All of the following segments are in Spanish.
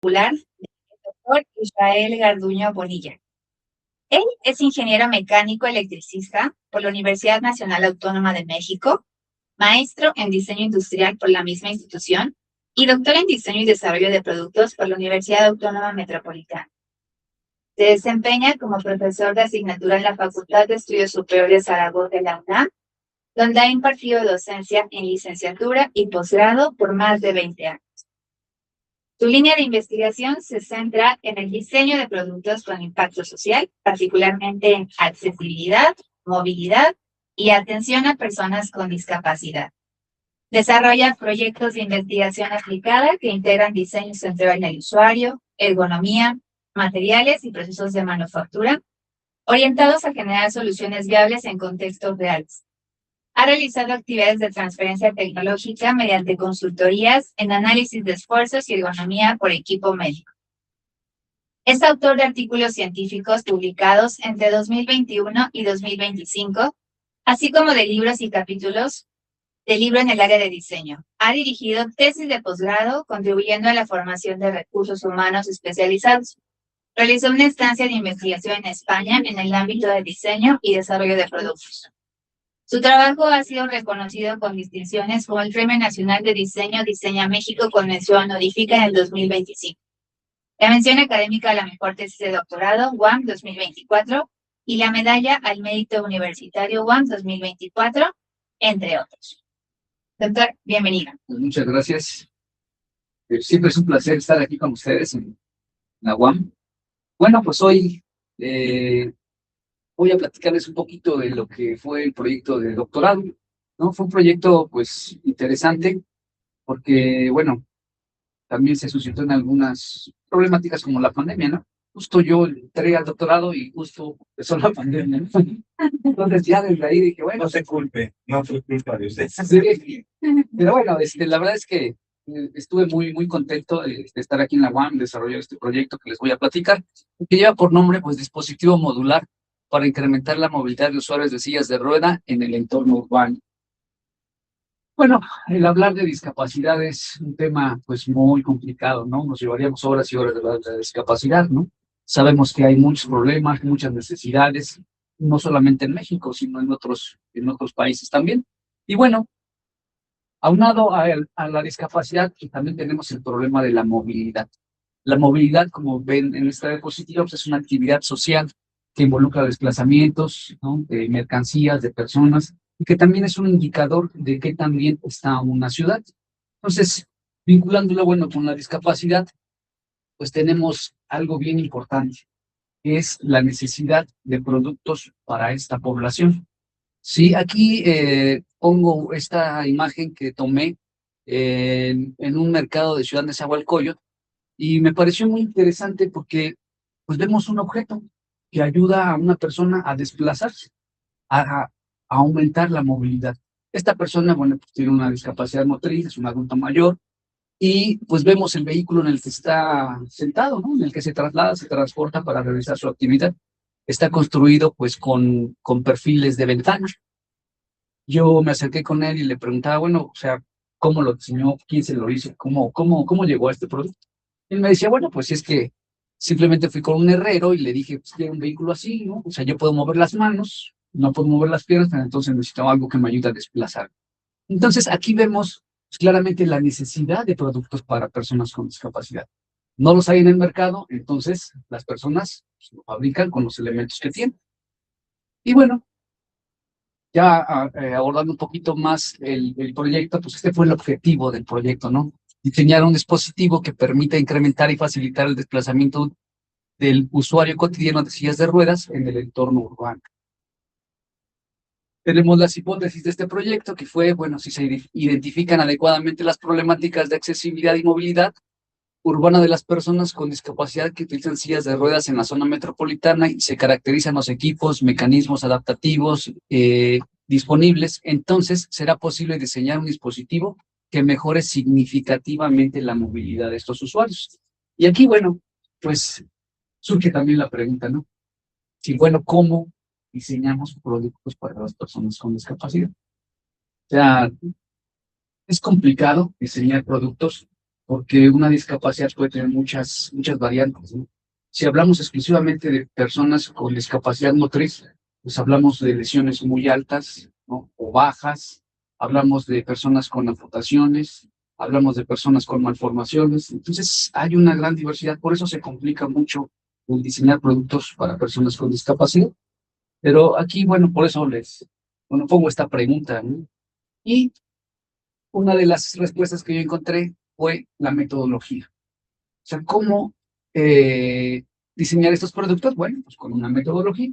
Del doctor Israel Garduño Bonilla. Él es ingeniero mecánico electricista por la Universidad Nacional Autónoma de México, maestro en diseño industrial por la misma institución y doctor en diseño y desarrollo de productos por la Universidad Autónoma Metropolitana. Se desempeña como profesor de asignatura en la Facultad de Estudios Superiores Zaragoza de la UNAM, donde ha impartido docencia en licenciatura y posgrado por más de 20 años. Su línea de investigación se centra en el diseño de productos con impacto social, particularmente en accesibilidad, movilidad y atención a personas con discapacidad. Desarrolla proyectos de investigación aplicada que integran diseño centrado en el usuario, ergonomía, materiales y procesos de manufactura, orientados a generar soluciones viables en contextos reales. Ha realizado actividades de transferencia tecnológica mediante consultorías en análisis de esfuerzos y ergonomía por equipo médico. Es autor de artículos científicos publicados entre 2021 y 2025, así como de libros y capítulos de libro en el área de diseño. Ha dirigido tesis de posgrado, contribuyendo a la formación de recursos humanos especializados. Realizó una estancia de investigación en España en el ámbito de diseño y desarrollo de productos. Su trabajo ha sido reconocido con distinciones como el Premio Nacional de Diseño Diseña México con mención honorífica en el 2025, la mención académica a la mejor tesis de doctorado UAM 2024 y la medalla al mérito universitario UAM 2024, entre otros. Doctor, bienvenido. Muchas gracias. Siempre es un placer estar aquí con ustedes en la UAM. Bueno, pues hoy voy a platicarles un poquito de lo que fue el proyecto de doctorado, ¿no? Fue un proyecto, pues, interesante, porque, bueno, también se suscitó en algunas problemáticas como la pandemia, ¿no? Justo yo entré al doctorado y justo empezó la pandemia, ¿no? Entonces ya desde ahí dije, bueno. No se culpe, no fue culpa de usted. Sí, pero bueno, la verdad es que estuve muy contento de estar aquí en la UAM, desarrollar este proyecto que les voy a platicar, que lleva por nombre, pues, dispositivo modular para incrementar la movilidad de usuarios de sillas de rueda en el entorno urbano. Bueno, el hablar de discapacidad es un tema, pues, muy complicado, ¿no? Nos llevaríamos horas y horas de hablar de la discapacidad, ¿no? Sabemos que hay muchos problemas, muchas necesidades, no solamente en México, sino en otros países también. Y bueno, aunado a la discapacidad, también tenemos el problema de la movilidad. La movilidad, como ven en esta diapositiva, pues, es una actividad social que involucra desplazamientos, ¿no?, de mercancías, de personas, y que también es un indicador de qué tan bien está una ciudad. Entonces, vinculándolo, bueno, con la discapacidad, pues tenemos algo bien importante, que es la necesidad de productos para esta población. Sí, aquí pongo esta imagen que tomé en un mercado de Ciudad Nezahualcóyotl, y me pareció muy interesante porque, pues, vemos un objeto que ayuda a una persona a desplazarse, a aumentar la movilidad. Esta persona, bueno, pues tiene una discapacidad motriz, es un adulto mayor, y pues vemos el vehículo en el que está sentado, ¿no? En el que se traslada, se transporta para realizar su actividad. Está construido, pues, con perfiles de ventana. Yo me acerqué con él y le preguntaba, bueno, o sea, ¿cómo lo diseñó? ¿Quién se lo hizo? ¿Cómo llegó a este producto? Él me decía, bueno, pues es que simplemente fui con un herrero y le dije, pues quiero un vehículo así, ¿no? O sea, yo puedo mover las manos, no puedo mover las piernas, pero entonces necesito algo que me ayude a desplazar. Entonces, aquí vemos, pues, claramente la necesidad de productos para personas con discapacidad. No los hay en el mercado, entonces las personas, pues, lo fabrican con los elementos que tienen. Y bueno, ya abordando un poquito más el proyecto, pues este fue el objetivo del proyecto, ¿no? Diseñar un dispositivo que permita incrementar y facilitar el desplazamiento del usuario cotidiano de sillas de ruedas en el entorno urbano. Tenemos las hipótesis de este proyecto, que fue, bueno, si se identifican adecuadamente las problemáticas de accesibilidad y movilidad urbana de las personas con discapacidad que utilizan sillas de ruedas en la zona metropolitana y se caracterizan los equipos, mecanismos adaptativos disponibles, entonces será posible diseñar un dispositivo que mejore significativamente la movilidad de estos usuarios. Y aquí, bueno, pues surge también la pregunta, ¿no? Sí, bueno, ¿cómo diseñamos productos para las personas con discapacidad? O sea, es complicado diseñar productos porque una discapacidad puede tener muchas variantes, ¿no? Si hablamos exclusivamente de personas con discapacidad motriz, pues hablamos de lesiones muy altas, ¿no? O bajas, hablamos de personas con amputaciones, hablamos de personas con malformaciones. Entonces, hay una gran diversidad, por eso se complica mucho el diseñar productos para personas con discapacidad. Pero aquí, bueno, por eso bueno, pongo esta pregunta, ¿no? Y una de las respuestas que yo encontré fue la metodología. O sea, ¿cómo diseñar estos productos? Bueno, pues con una metodología.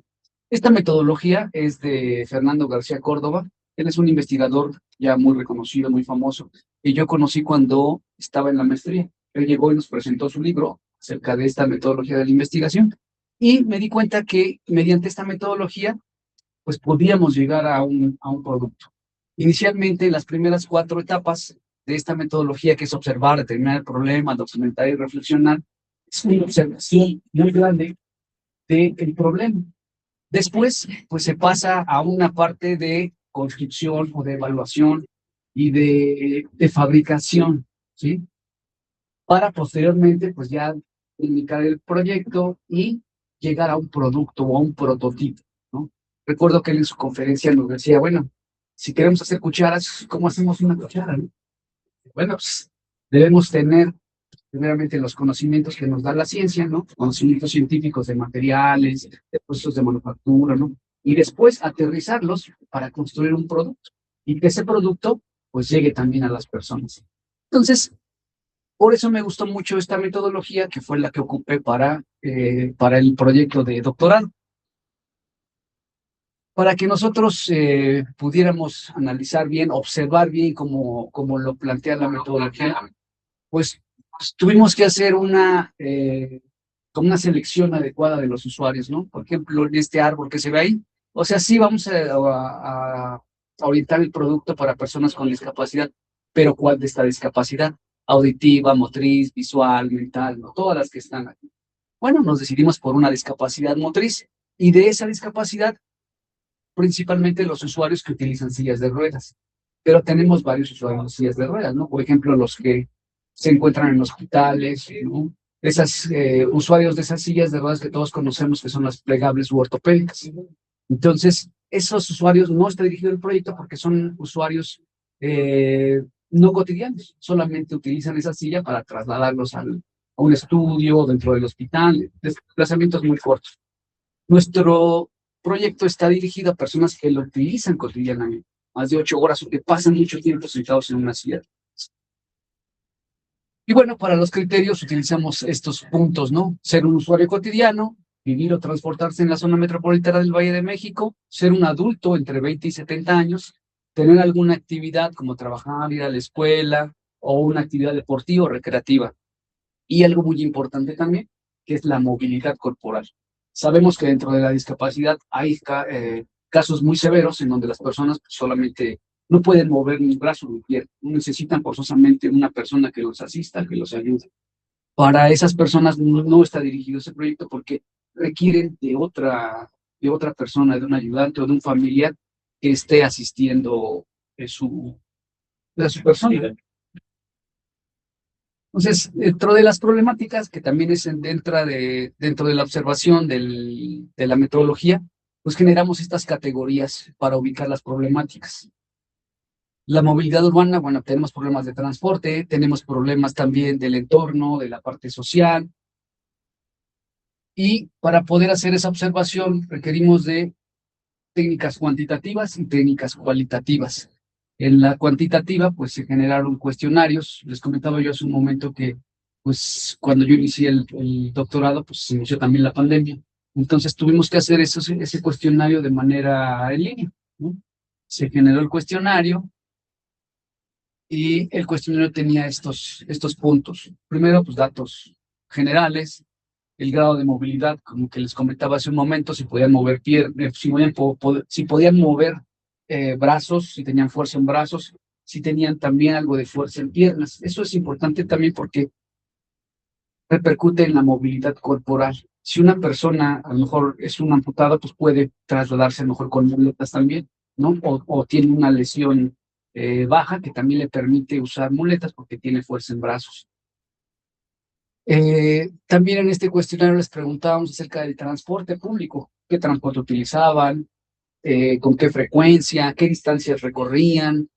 Esta metodología es de Fernando García Córdoba. Él es un investigador ya muy reconocido, muy famoso, que yo conocí cuando estaba en la maestría. Él llegó y nos presentó su libro acerca de esta metodología de la investigación. Y me di cuenta que mediante esta metodología, pues podíamos llegar a un producto. Inicialmente, las primeras 4 etapas de esta metodología, que es observar, determinar el problema, documentar y reflexionar, es una observación muy grande del problema. Después, pues se pasa a una parte de construcción o de evaluación y de fabricación, ¿sí? Para posteriormente, pues ya indicar el proyecto y llegar a un producto o a un prototipo, ¿no? Recuerdo que él en su conferencia nos decía, bueno, si queremos hacer cucharas, ¿cómo hacemos una cuchara, no? Bueno, pues debemos tener primeramente los conocimientos que nos da la ciencia, ¿no? Conocimientos científicos de materiales, de procesos de manufactura, ¿no? Y después aterrizarlos para construir un producto y que ese producto pues llegue también a las personas. Entonces, por eso me gustó mucho esta metodología que fue la que ocupé para el proyecto de doctorado. Para que nosotros pudiéramos analizar bien, observar bien como lo plantea la metodología, pues tuvimos que hacer como una selección adecuada de los usuarios, ¿no? Por ejemplo, en este árbol que se ve ahí, o sea, sí vamos a orientar el producto para personas con discapacidad, pero ¿cuál de esta discapacidad? Auditiva, motriz, visual, mental, ¿no? Todas las que están aquí. Bueno, nos decidimos por una discapacidad motriz y de esa discapacidad, principalmente los usuarios que utilizan sillas de ruedas. Pero tenemos varios usuarios de sillas de ruedas, ¿no? Por ejemplo, los que se encuentran en hospitales, ¿no? Esas usuarios de esas sillas de ruedas que todos conocemos, que son las plegables u ortopédicas. Entonces, esos usuarios no está dirigido el proyecto porque son usuarios no cotidianos, solamente utilizan esa silla para trasladarlos a un estudio dentro del hospital, desplazamientos muy cortos. Nuestro proyecto está dirigido a personas que lo utilizan cotidianamente, más de 8 horas, o que pasan mucho tiempo sentados en una silla. Y bueno, para los criterios utilizamos estos puntos, ¿no? Ser un usuario cotidiano, vivir o transportarse en la zona metropolitana del Valle de México, ser un adulto entre 20 y 70 años, tener alguna actividad como trabajar, ir a la escuela o una actividad deportiva o recreativa. Y algo muy importante también, que es la movilidad corporal. Sabemos que dentro de la discapacidad hay casos muy severos en donde las personas solamente no pueden mover ni brazo ni pierna, necesitan forzosamente una persona que los asista, que los ayude. Para esas personas no está dirigido ese proyecto porque requieren de otra persona, de un ayudante o de un familiar que esté asistiendo a su persona. Entonces, dentro de las problemáticas, que también es dentro de la observación de la metodología, pues generamos estas categorías para ubicar las problemáticas. La movilidad urbana, bueno, tenemos problemas de transporte, tenemos problemas también del entorno, de la parte social, y para poder hacer esa observación requerimos de técnicas cuantitativas y técnicas cualitativas. En la cuantitativa, pues se generaron cuestionarios. Les comentaba yo hace un momento que, pues, cuando yo inicié el doctorado, pues se inició también la pandemia. Entonces tuvimos que hacer ese cuestionario de manera en línea, ¿no? Se generó el cuestionario y el cuestionario tenía estos puntos. Primero, pues datos generales, el grado de movilidad, como que les comentaba hace un momento, si podían mover piernas, si podían mover brazos, si tenían fuerza en brazos, si tenían también algo de fuerza en piernas. Eso es importante también porque repercute en la movilidad corporal. Si una persona a lo mejor es un amputado, pues puede trasladarse a lo mejor con muletas también, ¿no? O tiene una lesión baja que también le permite usar muletas porque tiene fuerza en brazos. También en este cuestionario les preguntábamos acerca del transporte público, qué transporte utilizaban, con qué frecuencia, qué distancias recorrían,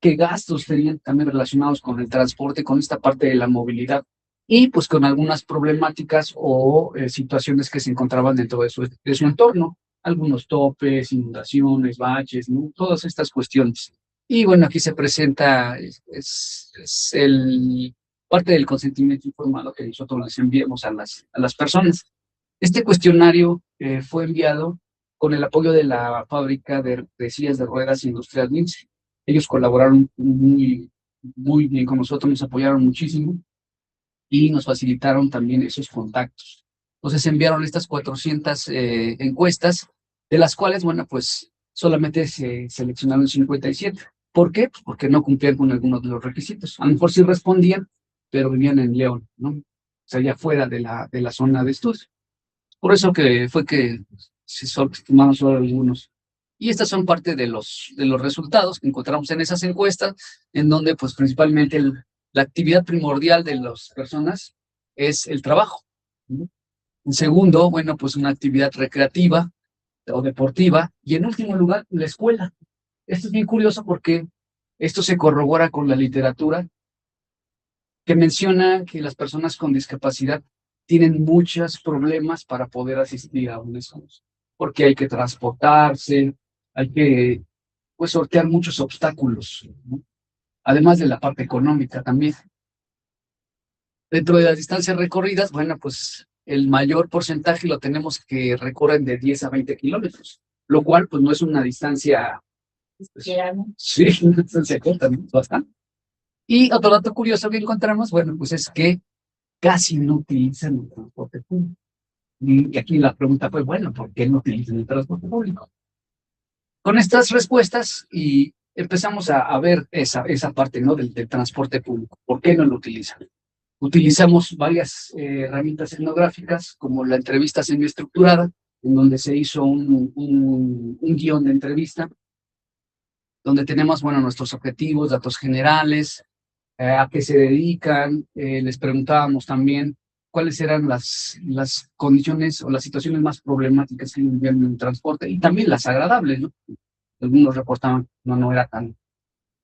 qué gastos tenían también relacionados con el transporte, con esta parte de la movilidad, y pues con algunas problemáticas o situaciones que se encontraban dentro de su entorno, algunos topes, inundaciones, baches, ¿no? Todas estas cuestiones. Y bueno, aquí se presenta, es el parte del consentimiento informado que nosotros les enviamos a las personas. Este cuestionario fue enviado con el apoyo de la fábrica de sillas de ruedas industrial Mince. Ellos colaboraron muy bien con nosotros, nos apoyaron muchísimo y nos facilitaron también esos contactos. Entonces enviaron estas 400 encuestas, de las cuales, bueno, pues solamente se seleccionaron 57. ¿Por qué? Pues porque no cumplían con algunos de los requisitos. A lo mejor sí respondían, pero vivían en León, ¿no? O sea, ya fuera de la zona de estudio. Por eso que fue que se estimaron solo algunos. Y estas son parte de los resultados que encontramos en esas encuestas, en donde pues principalmente la actividad primordial de las personas es el trabajo, ¿no? En segundo, bueno, pues una actividad recreativa o deportiva. Y en último lugar, la escuela. Esto es bien curioso porque esto se corrobora con la literatura que menciona que las personas con discapacidad tienen muchos problemas para poder asistir a un escuela, porque hay que transportarse, hay que pues sortear muchos obstáculos, ¿no? Además de la parte económica también. Dentro de las distancias recorridas, bueno, pues el mayor porcentaje lo tenemos que recorren de 10 a 20 kilómetros, lo cual pues no es una distancia, pues, sí, una distancia corta, ¿no? Bastante. Y otro dato curioso que encontramos, bueno, pues es que casi no utilizan el transporte público. Y aquí la pregunta fue, bueno, ¿por qué no utilizan el transporte público? Con estas respuestas y empezamos a ver esa parte, ¿no? Del transporte público. ¿Por qué no lo utilizan? Utilizamos varias herramientas etnográficas, como la entrevista semiestructurada, en donde se hizo un guión de entrevista, donde tenemos, bueno, nuestros objetivos, datos generales, a qué se dedican. Les preguntábamos también cuáles eran las condiciones o las situaciones más problemáticas que vivían en el transporte y también las agradables, ¿no? Algunos reportaban que no era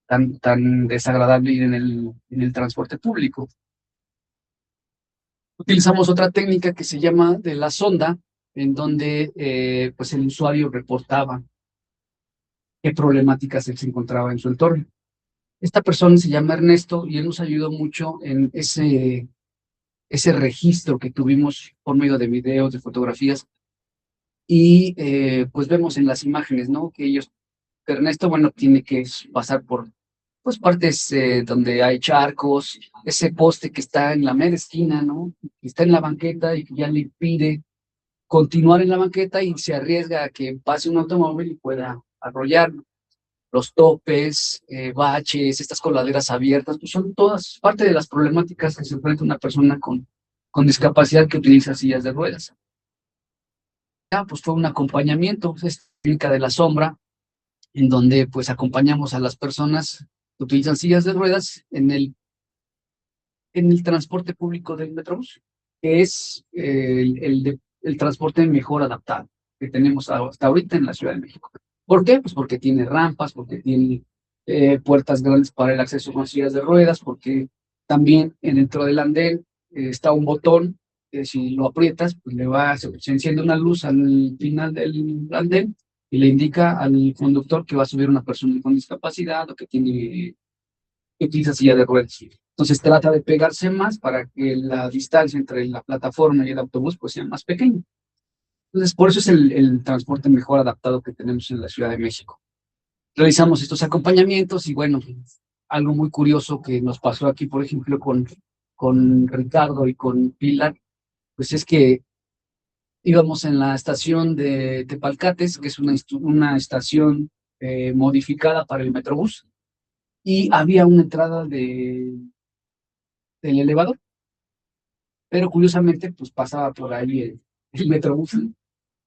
tan desagradable ir en el transporte público. Utilizamos otra técnica que se llama de la sonda, en donde pues el usuario reportaba qué problemáticas él se encontraba en su entorno. Esta persona se llama Ernesto y él nos ayudó mucho en ese registro que tuvimos por medio de videos, de fotografías, y pues vemos en las imágenes, ¿no? Que Ernesto, bueno, tiene que pasar por pues partes donde hay charcos, ese poste que está en la mera esquina, ¿no? Que está en la banqueta y que ya le impide continuar en la banqueta y se arriesga a que pase un automóvil y pueda arrollar. Los topes, baches, estas coladeras abiertas, pues son todas parte de las problemáticas que se enfrenta una persona con discapacidad que utiliza sillas de ruedas. Ya, pues fue un acompañamiento, es técnica de la sombra, en donde pues acompañamos a las personas que utilizan sillas de ruedas en el transporte público del Metrobús, que es el transporte mejor adaptado que tenemos hasta ahorita en la Ciudad de México. ¿Por qué? Pues porque tiene rampas, porque tiene puertas grandes para el acceso con sillas de ruedas, porque también dentro del andén está un botón que si lo aprietas, pues se enciende una luz al final del andén y le indica al conductor que va a subir una persona con discapacidad o que utiliza silla de ruedas. Entonces trata de pegarse más para que la distancia entre la plataforma y el autobús pues sea más pequeña. Entonces por eso es el transporte mejor adaptado que tenemos en la Ciudad de México. Realizamos estos acompañamientos y bueno, algo muy curioso que nos pasó aquí, por ejemplo, con Ricardo y con Pilar, pues es que íbamos en la estación de Tepalcates, que es una estación modificada para el Metrobús, y había una entrada del elevador, pero curiosamente pues pasaba por ahí el Metrobús.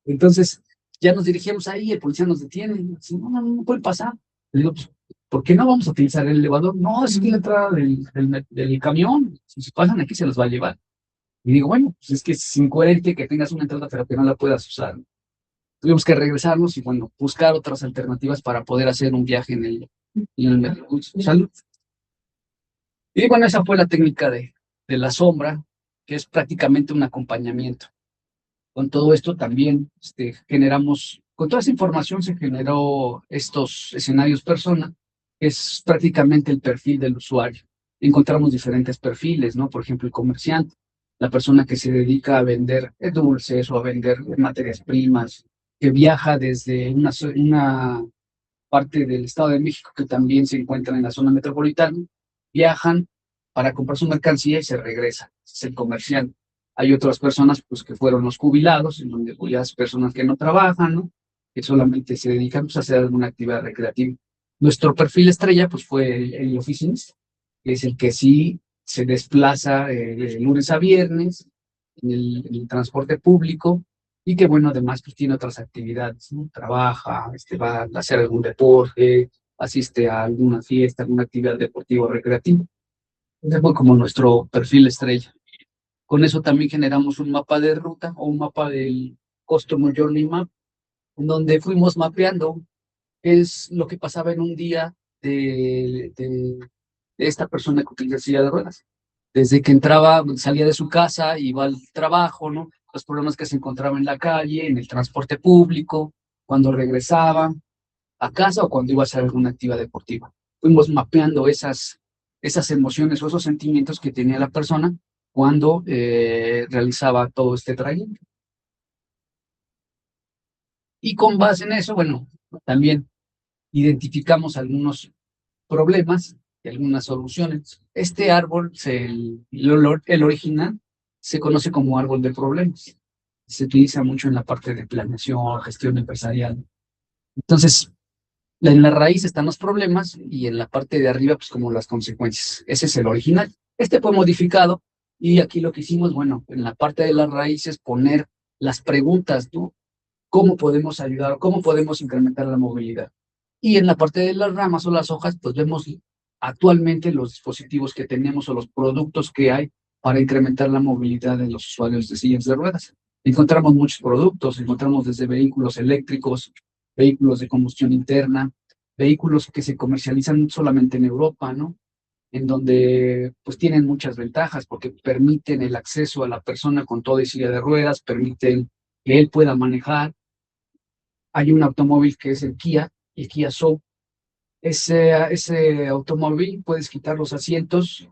Entonces ya nos dirigíamos ahí, el policía nos detiene, y dice, no puede pasar. Le digo, pues, ¿por qué no vamos a utilizar el elevador? No, es que la entrada del camión, si se pasan aquí se los va a llevar. Y digo, bueno, pues es que es incoherente que tengas una entrada pero que no la puedas usar. Tuvimos que regresarnos y bueno, buscar otras alternativas para poder hacer un viaje en el Metrobús. Salud. Y bueno, esa fue la técnica de la sombra, que es prácticamente un acompañamiento. Con todo esto también generamos, con toda esa información se generó estos escenarios persona, que es prácticamente el perfil del usuario. Encontramos diferentes perfiles, ¿no? Por ejemplo, el comerciante, la persona que se dedica a vender dulces o a vender materias primas, que viaja desde una parte del Estado de México que también se encuentra en la zona metropolitana, viajan para comprar su mercancía y se regresan. Es el comerciante. Hay otras personas pues, que fueron los jubilados, en donde pues, ya es personas que no trabajan, ¿no? Que solamente se dedican pues, a hacer alguna actividad recreativa. Nuestro perfil estrella pues, fue el oficinista, que es el que sí se desplaza de lunes a viernes en el transporte público y que bueno, además pues tiene otras actividades, ¿no? Trabaja, va a hacer algún deporte, asiste a alguna fiesta, alguna actividad deportiva o recreativa. Ese fue como nuestro perfil estrella. Con eso también generamos un mapa de ruta o un mapa del Customer Journey Map, en donde fuimos mapeando qué es lo que pasaba en un día de esta persona que utiliza silla de ruedas. Desde que entraba, salía de su casa, iba al trabajo, ¿no? Los problemas que se encontraba en la calle, en el transporte público, cuando regresaba a casa o cuando iba a hacer alguna actividad deportiva. Fuimos mapeando esas emociones o esos sentimientos que tenía la persona cuando realizaba todo este trayecto. Y con base en eso, bueno, también identificamos algunos problemas y algunas soluciones. Este árbol, el original, se conoce como árbol de problemas. Se utiliza mucho en la parte de planeación, gestión empresarial. Entonces, en la raíz están los problemas y en la parte de arriba, pues como las consecuencias. Ese es el original. Este fue modificado y aquí lo que hicimos, bueno, en la parte de las raíces poner las preguntas, ¿no? ¿Cómo podemos ayudar? ¿Cómo podemos incrementar la movilidad? Y en la parte de las ramas o las hojas, pues vemos actualmente los dispositivos que tenemos o los productos que hay para incrementar la movilidad de los usuarios de sillas de ruedas. Encontramos muchos productos, encontramos desde vehículos eléctricos, vehículos de combustión interna, vehículos que se comercializan solamente en Europa, ¿no? En donde pues tienen muchas ventajas porque permiten el acceso a la persona con toda y silla de ruedas, permiten que él pueda manejar. Hay un automóvil que es el Kia Soul. Ese automóvil puedes quitar los asientos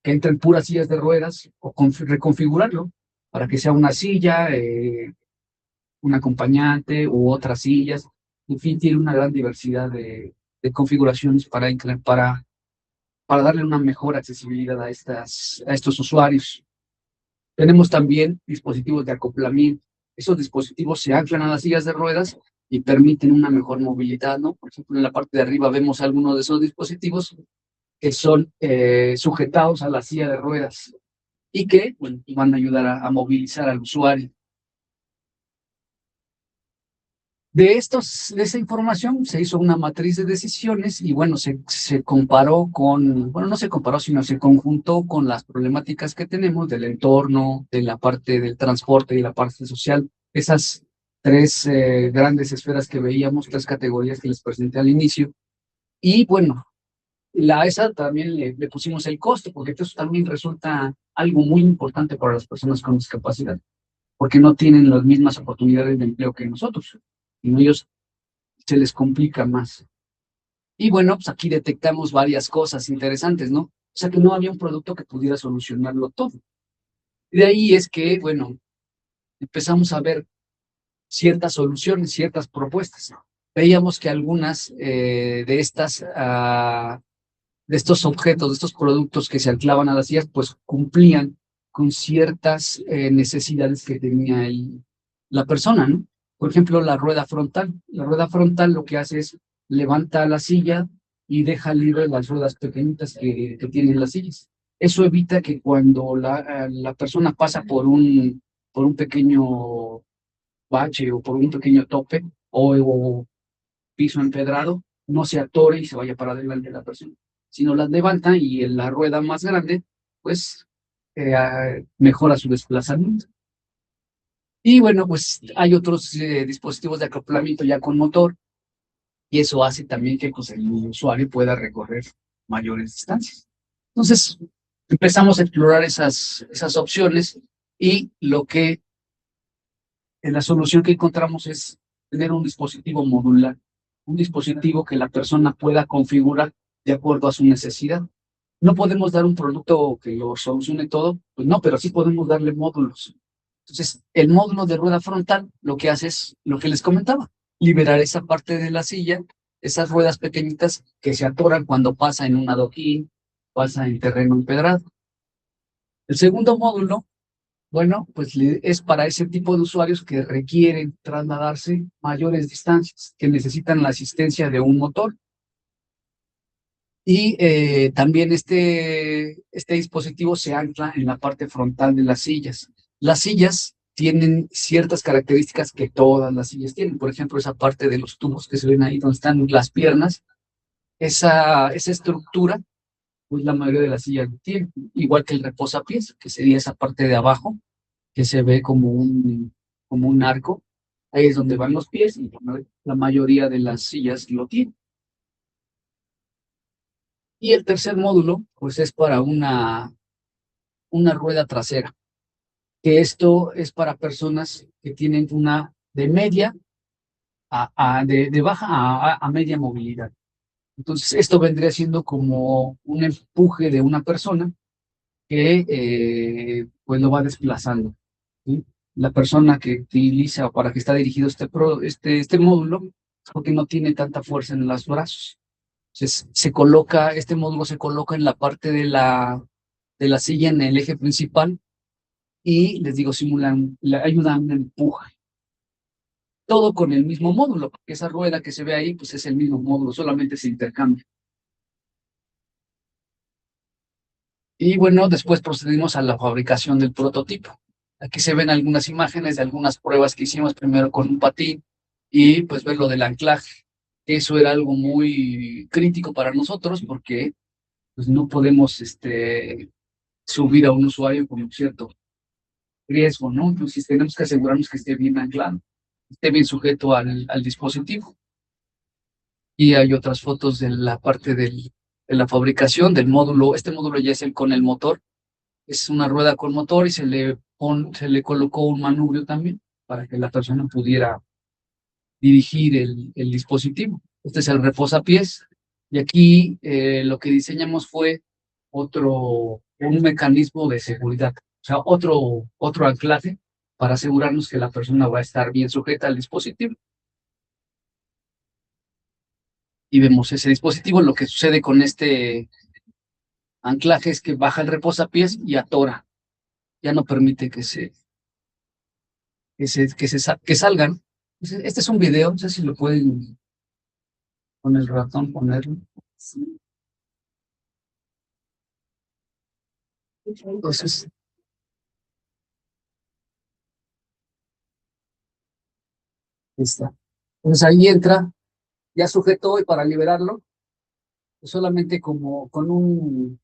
que entren puras sillas de ruedas o reconfigurarlo para que sea una silla, un acompañante u otras sillas. En fin, tiene una gran diversidad de configuraciones para darle una mejor accesibilidad a estos usuarios. Tenemos también dispositivos de acoplamiento. Esos dispositivos se anclan a las sillas de ruedas y permiten una mejor movilidad, ¿no? Por ejemplo, en la parte de arriba vemos algunos de esos dispositivos que son sujetados a la silla de ruedas y que bueno, van a ayudar a movilizar al usuario. De esa información se hizo una matriz de decisiones y bueno, se comparó bueno, no se comparó, sino se conjuntó con las problemáticas que tenemos del entorno, de la parte del transporte y la parte social. Esas tres grandes esferas que veíamos, tres categorías que les presenté al inicio. Y bueno, esa también le pusimos el costo, porque eso también resulta algo muy importante para las personas con discapacidad, porque no tienen las mismas oportunidades de empleo que nosotros. Y ellos se les complica más. Y bueno, pues aquí detectamos varias cosas interesantes, ¿no? O sea que no había un producto que pudiera solucionarlo todo. Y de ahí es que, bueno, empezamos a ver ciertas soluciones, ciertas propuestas. Veíamos que algunas de estos objetos, de estos productos que se anclaban a las sillas, pues cumplían con ciertas necesidades que tenía la persona, ¿no? Por ejemplo, la rueda frontal. La rueda frontal lo que hace es levanta la silla y deja libre las ruedas pequeñitas que tienen las sillas. Eso evita que cuando la persona pasa por un pequeño bache o por un pequeño tope o piso empedrado, no se atore y se vaya para adelante la persona, sino las levanta y en la rueda más grande, pues mejora su desplazamiento. Y bueno, pues hay otros dispositivos de acoplamiento ya con motor, y eso hace también que pues, el usuario pueda recorrer mayores distancias. Entonces, empezamos a explorar esas opciones, y la solución que encontramos es tener un dispositivo modular, un dispositivo que la persona pueda configurar de acuerdo a su necesidad. No podemos dar un producto que lo solucione todo, pues no, pero sí podemos darle módulos. Entonces, el módulo de rueda frontal lo que hace es lo que les comentaba, liberar esa parte de la silla, esas ruedas pequeñitas que se atoran cuando pasa en un adoquín, pasa en terreno empedrado. El segundo módulo, bueno, pues es para ese tipo de usuarios que requieren trasladarse mayores distancias, que necesitan la asistencia de un motor. Y también este dispositivo se ancla en la parte frontal de las sillas. Las sillas tienen ciertas características que todas las sillas tienen. Por ejemplo, esa parte de los tubos que se ven ahí donde están las piernas, esa estructura, pues la mayoría de las sillas lo tienen. Igual que el reposapiés, que sería esa parte de abajo, que se ve como un arco. Ahí es donde van los pies, y la mayoría de las sillas lo tienen. Y el tercer módulo, pues es para una rueda trasera, que esto es para personas que tienen una de media de baja a media movilidad. Entonces, esto vendría siendo como un empuje de una persona que pues lo va desplazando, ¿sí? La persona que utiliza o para que está dirigido este módulo es porque no tiene tanta fuerza en los brazos. Entonces, este módulo se coloca en la parte de la silla, en el eje principal, y les digo, le ayuda a un empuje. Todo con el mismo módulo, porque esa rueda que se ve ahí, pues es el mismo módulo, solamente se intercambia. Y bueno, después procedimos a la fabricación del prototipo. Aquí se ven algunas imágenes de algunas pruebas que hicimos primero con un patín, y pues ver lo del anclaje. Eso era algo muy crítico para nosotros, porque pues no podemos subir a un usuario con un cierto riesgo, ¿no? Entonces tenemos que asegurarnos que esté bien anclado, esté bien sujeto al dispositivo. Y hay otras fotos de la parte de la fabricación del módulo. Este módulo ya es con el motor, es una rueda con motor, y se le colocó un manubrio también para que la persona pudiera dirigir el dispositivo. Este es el reposapiés, y aquí lo que diseñamos fue un mecanismo de seguridad, o sea, otro anclaje para asegurarnos que la persona va a estar bien sujeta al dispositivo. Y vemos ese dispositivo. Lo que sucede con este anclaje es que baja el reposapiés y atora, ya no permite que salgan. Este es un video, no sé si lo pueden con el ratón ponerlo. Entonces, está. Entonces ahí entra, ya sujetó, y para liberarlo, pues solamente como con un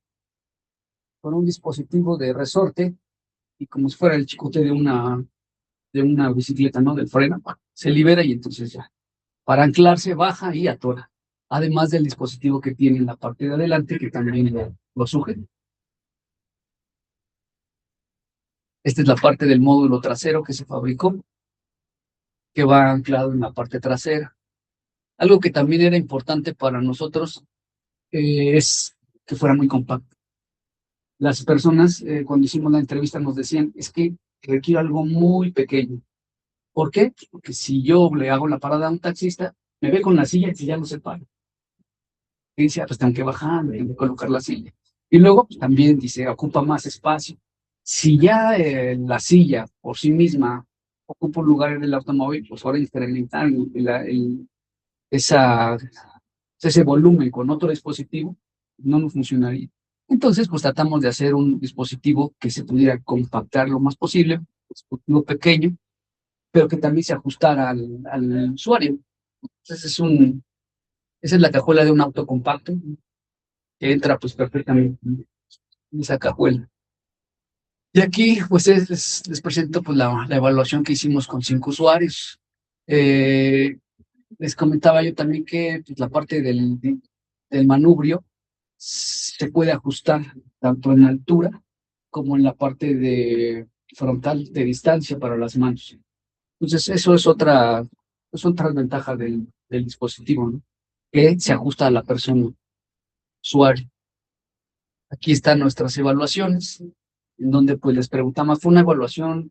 dispositivo de resorte, y como si fuera el chicote de una bicicleta, ¿no? Del freno, se libera, y entonces ya, para anclarse, baja y atora. Además del dispositivo que tiene en la parte de adelante, que también lo sujeta. Esta es la parte del módulo trasero que se fabricó, que va anclado en la parte trasera. Algo que también era importante para nosotros es que fuera muy compacto. Las personas, cuando hicimos la entrevista, nos decían, es que requiere algo muy pequeño. ¿Por qué? Porque si yo le hago la parada a un taxista, me ve con la silla y ya no se para. Y dice, pues tengo que bajar, tengo que colocar la silla. Y luego pues, también dice, ocupa más espacio. Si ya la silla por sí misma ocupa un lugar en el automóvil, pues ahora incrementar ese volumen con otro dispositivo no nos funcionaría. Entonces, pues tratamos de hacer un dispositivo que se pudiera compactar lo más posible, un dispositivo pequeño, pero que también se ajustara al usuario. Entonces, esa es la cajuela de un auto compacto, que entra pues perfectamente en esa cajuela. Y aquí, pues, les presento pues, la evaluación que hicimos con 5 usuarios. Eh, Les comentaba yo también que pues, la parte del manubrio se puede ajustar tanto en altura como en la parte de frontal de distancia para las manos. Entonces, eso es otra ventaja del dispositivo, ¿no? Que se ajusta a la persona, usuario. Aquí están nuestras evaluaciones, en donde pues les preguntamos, fue una evaluación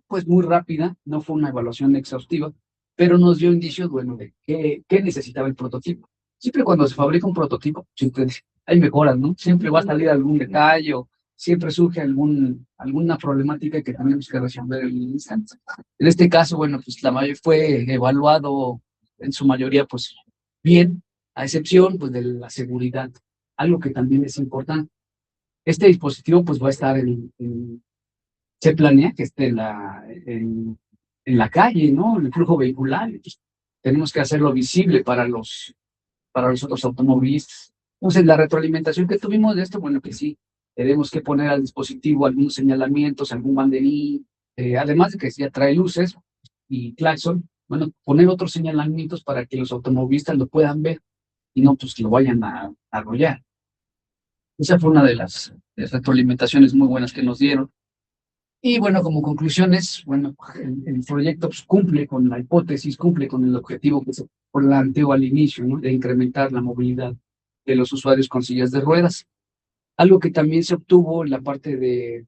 pues muy rápida, no fue una evaluación exhaustiva, pero nos dio indicios, bueno, de qué necesitaba el prototipo. Siempre cuando se fabrica un prototipo, siempre hay mejoras, ¿no? Siempre va a salir algún detalle o siempre surge alguna problemática que tenemos que resolver en el instante. En este caso, bueno, pues la mayoría fue evaluado en su mayoría, pues bien, a excepción pues de la seguridad, algo que también es importante. Este dispositivo pues va a estar se planea que esté en la calle, ¿no? En el flujo vehicular. Entonces, tenemos que hacerlo visible para los otros automovilistas. Entonces, la retroalimentación que tuvimos de esto, bueno, que sí, tenemos que poner al dispositivo algunos señalamientos, algún banderín, además de que ya trae luces y claxon, bueno, poner otros señalamientos para que los automovilistas lo puedan ver y no pues que lo vayan a arrollar. Esa fue una de las retroalimentaciones muy buenas que nos dieron. Y bueno, como conclusiones, bueno, el proyecto pues, cumple con la hipótesis, cumple con el objetivo que se planteó al inicio, ¿no? De incrementar la movilidad de los usuarios con sillas de ruedas. Algo que también se obtuvo en la parte de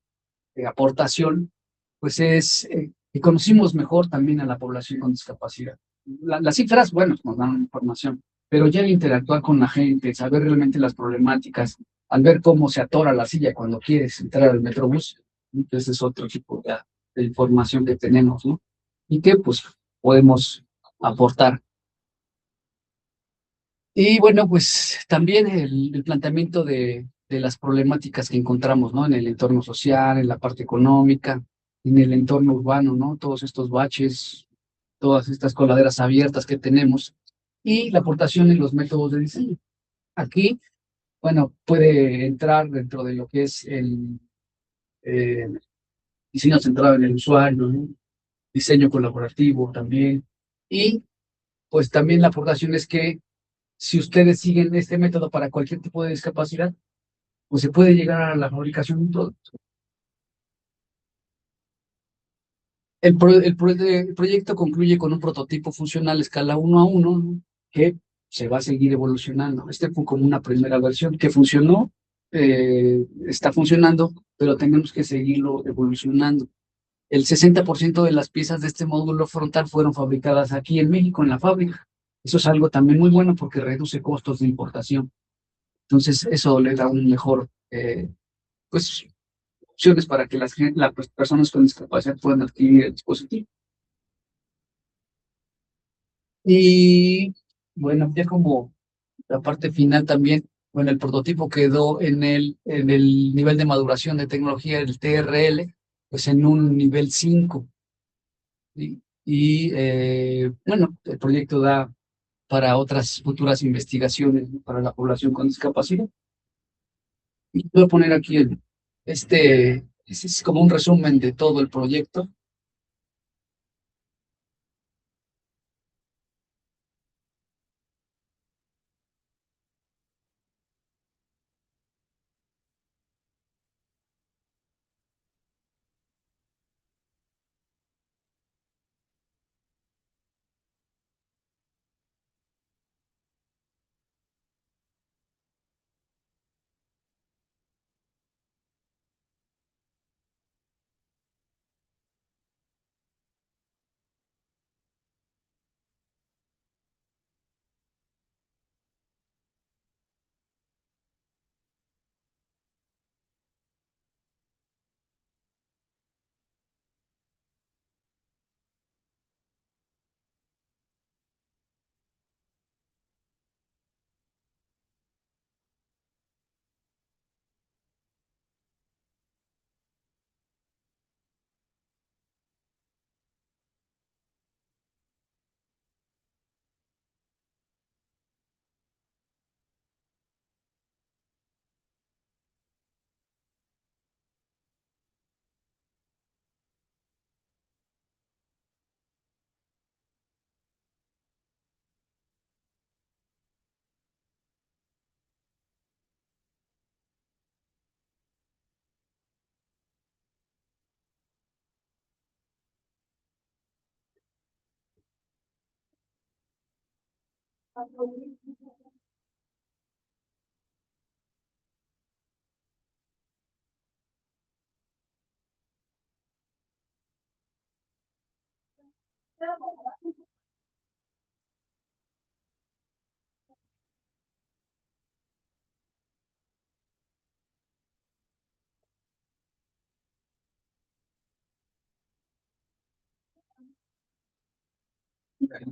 aportación, pues es que conocimos mejor también a la población con discapacidad. Las cifras, bueno, nos dan información, pero ya el interactuar con la gente, saber realmente las problemáticas, al ver cómo se atora la silla cuando quieres entrar al metrobús, entonces es otro tipo de información que tenemos, ¿no? Y que pues podemos aportar. Y bueno, pues también el planteamiento de las problemáticas que encontramos, ¿no? En el entorno social, en la parte económica, en el entorno urbano, ¿no? Todos estos baches, todas estas coladeras abiertas que tenemos y la aportación en los métodos de diseño. Aquí, bueno, puede entrar dentro de lo que es el eh, diseño centrado en el usuario, ¿no? Diseño colaborativo también. Y pues también la aportación es que si ustedes siguen este método para cualquier tipo de discapacidad, pues se puede llegar a la fabricación de un producto. El proyecto concluye con un prototipo funcional a escala 1 a 1, ¿no? Que se va a seguir evolucionando. Este fue como una primera versión que funcionó, está funcionando, pero tenemos que seguirlo evolucionando. El 60% de las piezas de este módulo frontal fueron fabricadas aquí en México, en la fábrica. Eso es algo también muy bueno porque reduce costos de importación. Entonces, eso le da un mejor, pues, opciones para que las personas con discapacidad puedan adquirir el dispositivo. Y bueno, ya como la parte final también, bueno, el prototipo quedó en el nivel de maduración de tecnología, el TRL, pues en un nivel 5. Bueno, el proyecto da para otras futuras investigaciones, ¿no? Para la población con discapacidad. Y voy a poner aquí este es como un resumen de todo el proyecto.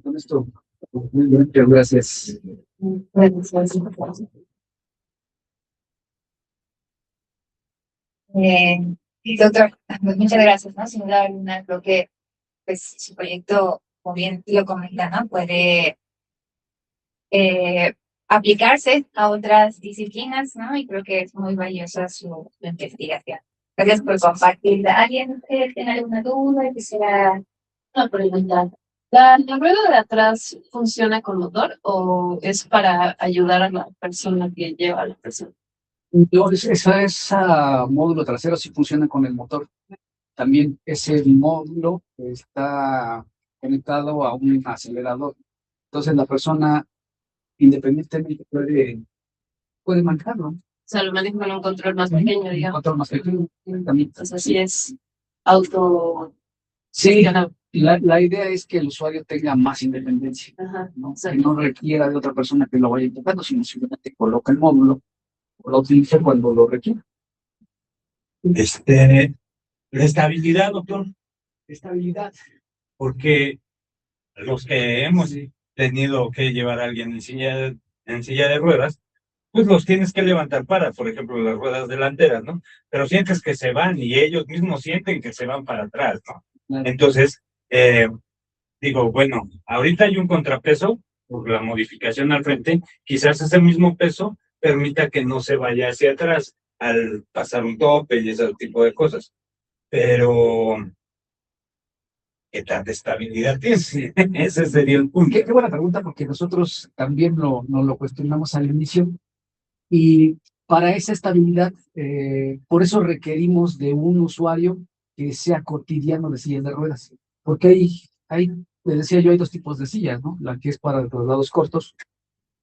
Con esto, muchas gracias. Doctor, pues muchas gracias, ¿no? Sin duda alguna, creo que pues su proyecto, como bien lo comenta, ¿no? Puede eh, aplicarse a otras disciplinas, ¿no? Y creo que es muy valiosa su investigación. Gracias por compartirla. ¿Alguien tiene alguna duda? Quisiera Una pregunta. ¿La rueda de atrás funciona con motor o es para ayudar a la persona que lleva a la persona? No, esa módulo trasero sí funciona con el motor. También ese módulo está conectado a un acelerador. Entonces la persona independientemente puede manejarlo. O sea, lo manejo con un control más pequeño, Un digamos. control más pequeño. También. Entonces, así es auto. Sí, la idea es que el usuario tenga más independencia, Ajá, ¿no? Que exacto. no requiera de otra persona que lo vaya intentando, sino simplemente coloca el módulo o lo utiliza cuando lo requiera. La estabilidad, doctor, Estabilidad. porque los que hemos tenido que llevar a alguien en silla de ruedas, pues los tienes que levantar para, por ejemplo, las ruedas delanteras, ¿no? Pero sientes que se van y ellos mismos sienten que se van para atrás, ¿no? Claro. Entonces, digo, bueno, ahorita hay un contrapeso por la modificación al frente, quizás ese mismo peso permita que no se vaya hacia atrás al pasar un tope y ese tipo de cosas. Pero, ¿qué tanta estabilidad tiene? Sí. Ese sería el punto. Qué buena pregunta, porque nosotros también nos lo cuestionamos al inicio. Y para esa estabilidad, por eso requerimos de un usuario que sea cotidiano de sillas de ruedas. Porque les decía yo, hay dos tipos de sillas, ¿no? La que es para los lados cortos,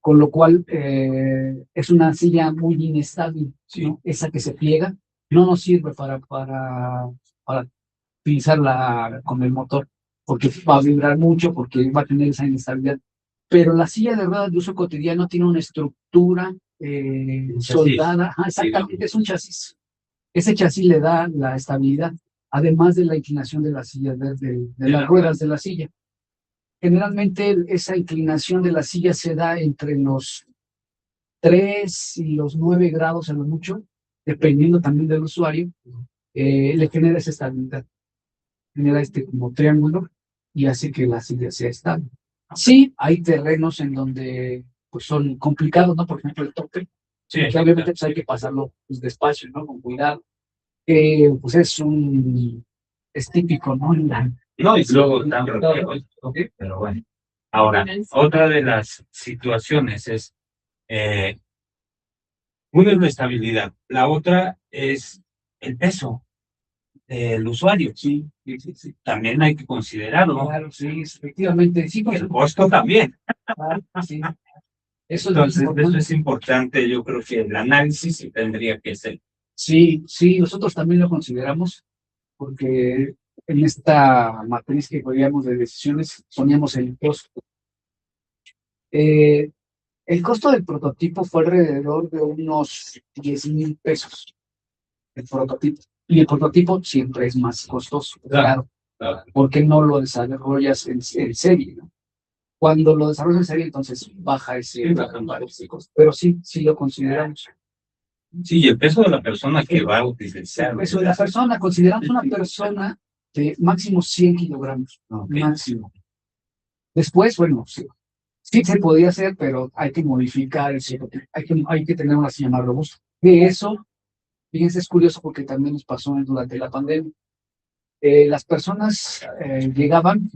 con lo cual es una silla muy inestable, ¿no? Esa que se pliega no nos sirve para utilizarla con el motor, porque va a vibrar mucho, porque va a tener esa inestabilidad. Pero la silla de ruedas de uso cotidiano tiene una estructura soldada, exactamente, es un chasis. Ese chasis le da la estabilidad, además de la inclinación de la silla, de las ruedas de la silla. Generalmente esa inclinación de la silla se da entre los 3 y los 9 grados a lo mucho, dependiendo también del usuario, le genera esa estabilidad, genera este como triángulo y hace que la silla sea estable. Sí, hay terrenos en donde pues son complicados, ¿no? Por ejemplo, el tope, que obviamente pues, hay que pasarlo pues, despacio, ¿no? Con cuidado. Pues es típico, ¿no? No, y luego tan rápido, pero bueno. Ahora, otra de las situaciones es, una es la estabilidad, la otra es el peso del usuario. Sí, sí. También hay que considerarlo. Claro, sí, efectivamente. Sí, El costo también. sí. Eso Entonces, eso es importante. Yo creo que el análisis sí tendría que ser. Sí, sí, nosotros también lo consideramos, porque en esta matriz que veíamos de decisiones poníamos el costo. El costo del prototipo fue alrededor de unos 10,000 pesos. El prototipo. Y el prototipo siempre es más costoso, claro, porque no lo desarrollas en serie, ¿no? Cuando lo desarrollas en serie, entonces baja ese costo. Pero sí, sí lo consideramos. Sí, y el peso de la persona que va a utilizar. El peso de la persona, consideramos una persona de máximo 100 kilogramos, máximo. Después, bueno, sí se podía hacer, pero hay que modificar hay que tener una silla más robusta. De eso, fíjense, es curioso porque también nos pasó durante la pandemia. Las personas llegaban,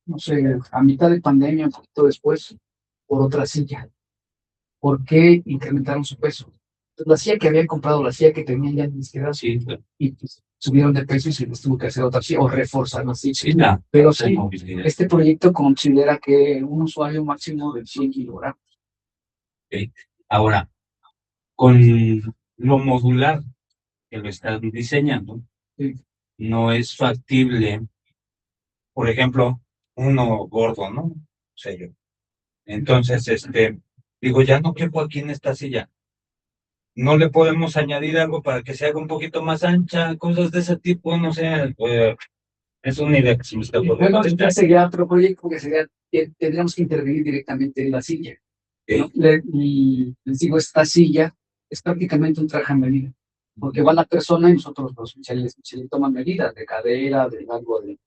no sé, a mitad de pandemia, un poquito después, por otra silla. ¿Por qué incrementaron su peso? Pues la silla que habían comprado, la silla que tenían ya ni siquiera, y pues, subieron de peso y se les tuvo que hacer otra silla o reforzar la silla. Sí, la Pero falta de sí, movilidad. este proyecto considera que un usuario máximo de 100 kilogramos. Ok. Ahora, con lo modular que lo están diseñando, Sí. no es factible, por ejemplo, uno gordo, ¿no? O sea, yo. Entonces, digo, ya no quepo aquí en esta silla. No le podemos añadir algo para que se haga un poquito más ancha, cosas de ese tipo, no sé, es una idea que se me está Bueno, ocurriendo. ya sería otro proyecto que sería, que tendríamos que intervenir directamente en la silla, ¿no? Ok. Y les digo, esta silla es prácticamente un traje a medida, porque va la persona y nosotros se le toman medidas de cadera, de largo de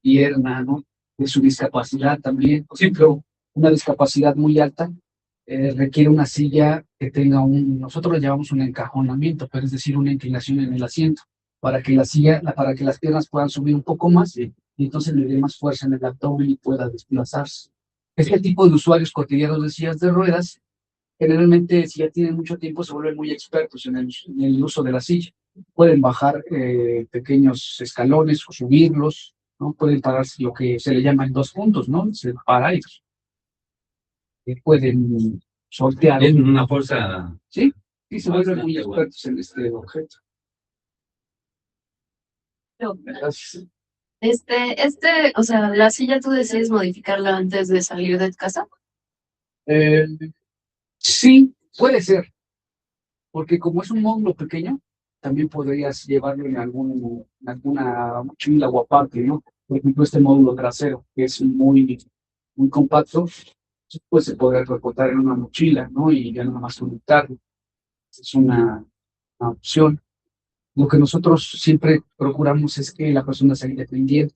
pierna, ¿no? De su discapacidad también. Por ejemplo, una discapacidad muy alta requiere una silla que tenga nosotros le llamamos un encajonamiento, pero es decir, una inclinación en el asiento, para que para que las piernas puedan subir un poco más y entonces le dé más fuerza en el abdomen y pueda desplazarse. Este tipo de usuarios cotidianos de sillas de ruedas, generalmente si ya tienen mucho tiempo, se vuelven muy expertos en el uso de la silla. Pueden bajar pequeños escalones o subirlos, ¿no? Pueden pararse lo que se le llama en 2 puntos, ¿no? Se para y pueden sortear. Tienen una fuerza. Sí, sí, se vuelven muy Bastante buena. expertos en este objeto. Pero, Gracias. o sea, la silla tú decides modificarla antes de salir de casa. Eh, sí, puede ser, porque como es un módulo pequeño, también podrías llevarlo en alguna mochila o aparte, ¿no? Por ejemplo, este módulo trasero, que es muy compacto, pues se podría transportar en una mochila, ¿no? Y ya nada más conectarlo. Es una opción. Lo que nosotros siempre procuramos es que la persona sea independiente.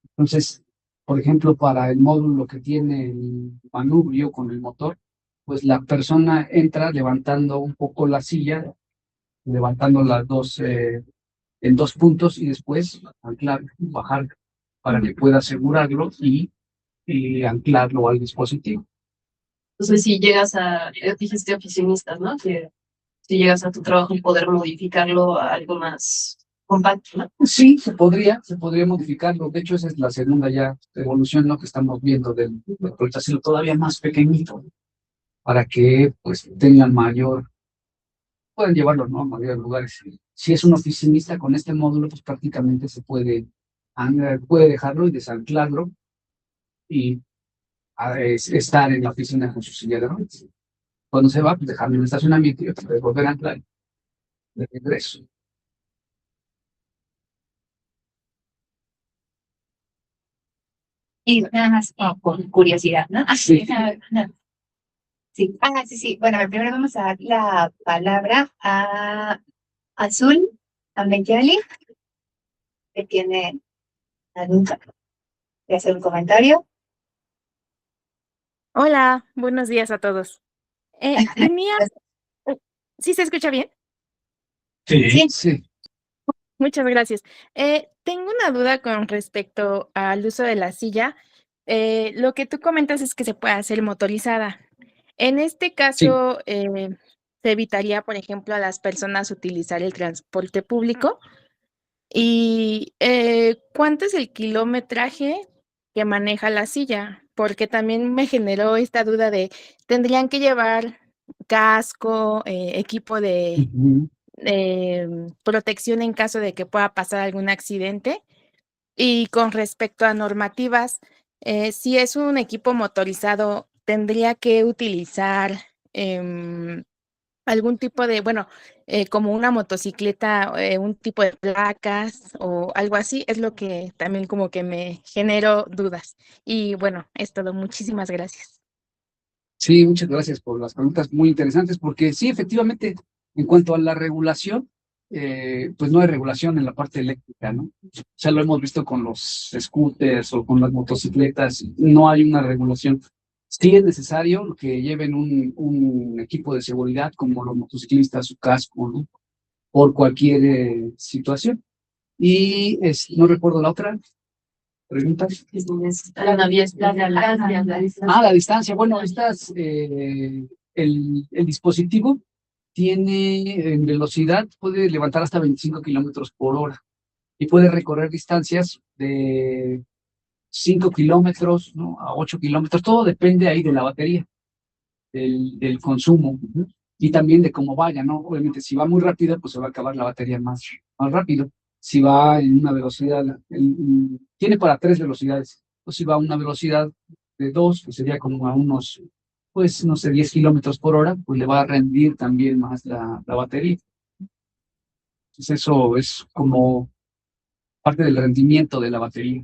Entonces, por ejemplo, para el módulo que tiene el manubrio con el motor, pues la persona entra levantando un poco la silla, levantando en 2 puntos y después anclar, bajar para que pueda asegurarlo y anclarlo al dispositivo. Entonces, si llegas dijiste oficinistas, ¿no? Que si llegas a tu trabajo y poder modificarlo a algo más compacto, ¿no? Sí, se podría modificarlo. De hecho, esa es la segunda ya evolución, ¿no? Que estamos viendo del proyecto, hacerlo todavía más pequeñito para que pues tengan pueden llevarlo, ¿no? A mayores lugares. Si es un oficinista con este módulo, pues prácticamente puede dejarlo y desanclarlo y estar en la oficina con su silla de ruedas. Cuando se va, pues dejarlo en el estacionamiento y otra vez volver a anclar de regreso. Y nada más con curiosidad, ¿no? Sí. Sí. Sí, sí. Bueno, primero vamos a dar la palabra a Azul Ameyali, que tiene nunca de hacer un comentario. Hola, buenos días a todos. Tenía, ¿sí se escucha bien? Sí, Sí. Muchas gracias. Tengo una duda con respecto al uso de la silla. Lo que tú comentas es que se puede hacer motorizada. En este Sí. caso, se evitaría, por ejemplo, a las personas utilizar el transporte público. ¿Y cuánto es el kilometraje que maneja la silla? Porque también me generó esta duda de, ¿tendrían que llevar casco, equipo de Ujú. protección en caso de que pueda pasar algún accidente? Y con respecto a normativas, si es un equipo motorizado, ¿tendría que utilizar algún tipo de, bueno, como una motocicleta, un tipo de placas o algo así? Es lo que también como que me generó dudas. Y bueno, es todo. Muchísimas gracias. Sí, muchas gracias por las preguntas muy interesantes, porque sí, efectivamente, en cuanto a la regulación, pues no hay regulación en la parte eléctrica, ¿no? O sea, lo hemos visto con los scooters o con las motocicletas, no hay una regulación. Sí es necesario que lleven un equipo de seguridad, como los motociclistas, su casco, ¿no? Por cualquier situación. Y no recuerdo la otra pregunta. La distancia. Bueno, el dispositivo tiene en velocidad, puede levantar hasta 25 kilómetros por hora. y puede recorrer distancias de 5 kilómetros, ¿no? A 8 kilómetros. Todo depende ahí de la batería, del consumo, ¿no? Y también de cómo vaya, ¿no? Obviamente, si va muy rápido, pues se va a acabar la batería más rápido. Si va en una velocidad, tiene para 3 velocidades. O si va a una velocidad de 2, que sería como a unos, pues, no sé, 10 kilómetros por hora, pues le va a rendir también más la batería. Entonces, eso es como parte del rendimiento de la batería.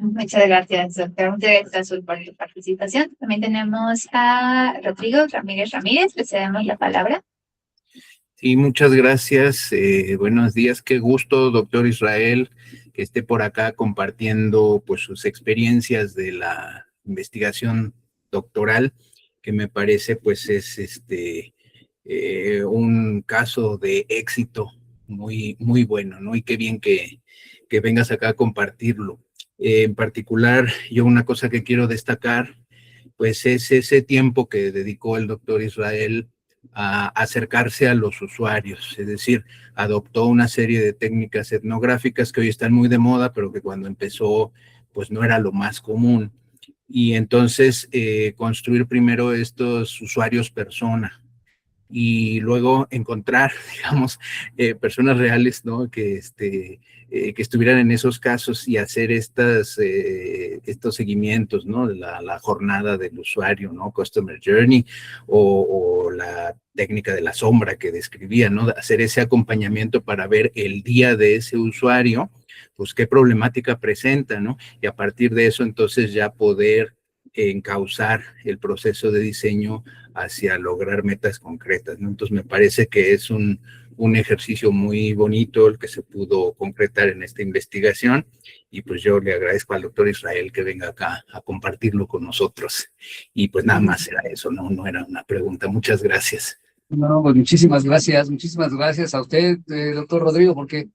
Muchas gracias, doctor. Muchas gracias por tu participación. También tenemos a Rodrigo Ramírez. Le cedemos la palabra. Sí, muchas gracias. Buenos días. Qué gusto, doctor Israel, que esté por acá compartiendo pues sus experiencias de la investigación doctoral, que me parece pues es un caso de éxito muy bueno, ¿no? Y qué bien que vengas acá a compartirlo. En particular, yo una cosa que quiero destacar, pues es ese tiempo que dedicó el doctor Israel a acercarse a los usuarios, es decir, adoptó una serie de técnicas etnográficas que hoy están muy de moda, pero que cuando empezó, pues no era lo más común. Y entonces construir primero estos usuarios persona, y luego encontrar, digamos, personas reales, ¿no? Que estuvieran en esos casos y hacer estos seguimientos, ¿no? La jornada del usuario, ¿no? Customer Journey o la técnica de la sombra que describía, ¿no? Hacer ese acompañamiento para ver el día de ese usuario, pues qué problemática presenta, ¿no? Y a partir de eso, entonces ya poder encauzar el proceso de diseño hacia lograr metas concretas, ¿no? Entonces me parece que es un ejercicio muy bonito el que se pudo concretar en esta investigación, y pues yo le agradezco al doctor Israel que venga acá a compartirlo con nosotros. Y pues nada más era eso, no era una pregunta. Muchas gracias. No, pues muchísimas gracias a usted, doctor Rodrigo, porque,